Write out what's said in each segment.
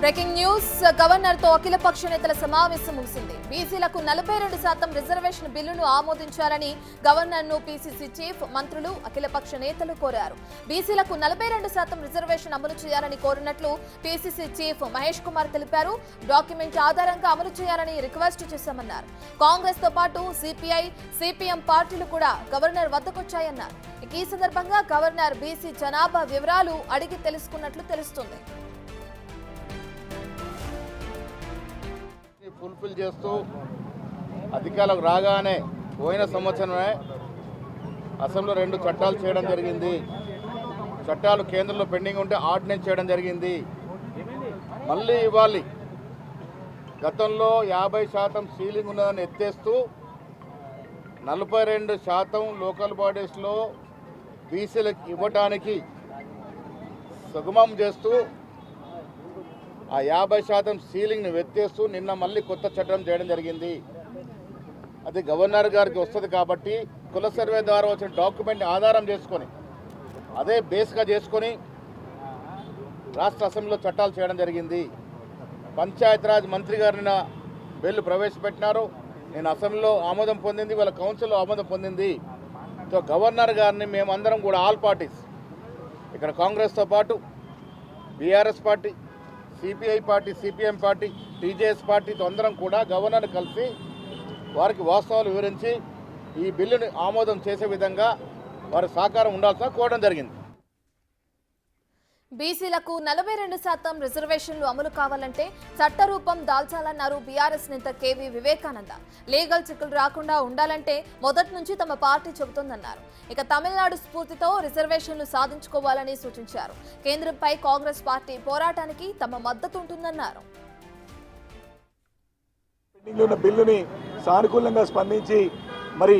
Breaking news governor తో అఖిలపక్ష నేతల సమావేశం ముగిసింది. బీసీలకు 42% రిజర్వేషన్ బిల్లును ఆమోదించాలని గవర్నర్ ను పీసీసీ చీఫ్ మంత్రులు అఖిలపక్ష నేతలు కోరారు. బీసీలకు 42% రిజర్వేషన్ అమలు చేయాలని కోరినట్లు పీసీసీ చీఫ్ మహేష్ కుమార్ తెలిపారు. డాక్యుమెంట్ ఆధారంగా అమలు చేయాలని రిక్వెస్ట్ చేశామన్నారు. కాంగ్రెస్ తో పాటు సిపిఐ, సిపిఎం పార్టీలు కూడా గవర్నర్ వద్దకొచ్చాయన్నారు. ఈ సందర్భంగా గవర్నర్ బీసీ జనాభా వివరాలు అడిగి తెలుసుకున్నట్లు తెలుస్తుంది. ఫుల్ఫిల్ చేస్తూ అధికారులకు రాగానే పోయిన సంవత్సరమే అసెంబ్లీలో 2 చట్టాలు చేయడం జరిగింది. చట్టాలు కేంద్రంలో పెండింగ్ ఉంటే ఆర్డినెన్స్ చేయడం జరిగింది. మళ్ళీ ఇవ్వాలి. గతంలో 50% సీలింగ్ ఉన్నదని ఎత్తేస్తూ 42% లోకల్ బాడీస్లో బీసీలకు ఇవ్వటానికి సుగమం చేస్తూ ఆ 50% సీలింగ్ని వెత్తేస్తూ నిన్న మళ్ళీ కొత్త చట్టం చేయడం జరిగింది. అది గవర్నర్ గారికి వస్తుంది కాబట్టి కుల సర్వే ద్వారా వచ్చిన డాక్యుమెంట్ని ఆధారం చేసుకొని అదే బేస్గా చేసుకొని రాష్ట్ర అసెంబ్లీలో చట్టాలు చేయడం జరిగింది. పంచాయతీరాజ్ మంత్రి గారిని బిల్లు ప్రవేశపెట్టినారు. నేను అసెంబ్లీలో ఆమోదం పొందింది, వాళ్ళ కౌన్సిల్లో ఆమోదం పొందింది. సో గవర్నర్ గారిని మేమందరం కూడా ఆల్ పార్టీస్ ఇక్కడ కాంగ్రెస్తో పాటు BRS party, CPI party, CPM party, TJS పార్టీతో అందరం కూడా గవర్నర్ కలిసి వారికి వాస్తవాలు వివరించి ఈ బిల్లుని ఆమోదం చేసే విధంగా వారి సహకారం ఉండాల్సిన కోరడం జరిగింది. బీసీలకు 42% రిజర్వేషన్లు అమలు కావాలంటే చట్టరూపం దాల్చాలన్నారు బీఆర్ఎస్ నేత కేవీ వివేకానంద. లీగల్ చిక్కులు రాకుండా ఉండాలంటే మొదటి నుంచి తమ పార్టీ చెబుతోందన్నారు. ఇక తమిళనాడు స్ఫూర్తితో రిజర్వేషన్లు సాధించుకోవాలని సూచించారు. కేంద్రంపై కాంగ్రెస్ పార్టీ పోరాటానికి తమ మద్దతు ఉంటుందన్నారు. బిల్లుని సానుకూలంగా స్పందించి మరి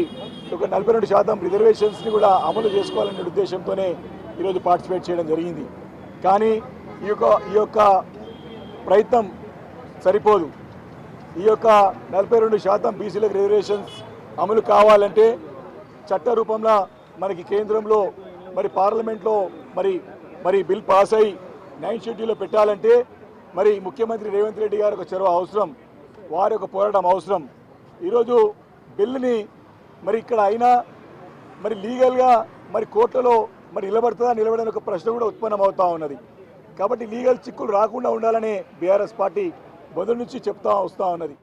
ఒక 42% రిజర్వేషన్స్ని కూడా అమలు చేసుకోవాలనే ఉద్దేశంతోనే ఈరోజు పార్టిసిపేట్ చేయడం జరిగింది. కానీ ఈ యొక్క ప్రయత్నం సరిపోదు. ఈ యొక్క 42% బీసీలకు రిజర్వేషన్స్ అమలు కావాలంటే చట్ట రూపంలో మనకి కేంద్రంలో మరి పార్లమెంట్లో మరి బిల్ పాస్ అయ్యి 9th షెడ్యూల్లో పెట్టాలంటే మరి ముఖ్యమంత్రి రేవంత్ రెడ్డి గారు ఒక చొరవ అవసరం, వారి యొక్క పోరాటం అవసరం. ఈరోజు బిల్లుని మరి ఇక్కడ అయినా మరి లీగల్గా మరి కోర్టులో మరి నిలబడని ఒక ప్రశ్న కూడా ఉత్పన్నమవుతా ఉన్నది. కాబట్టి లీగల్ చిక్కులు రాకుండా ఉండాలనే బీఆర్ఎస్ పార్టీ మొదటి నుంచి చెప్తా వస్తూ ఉన్నది.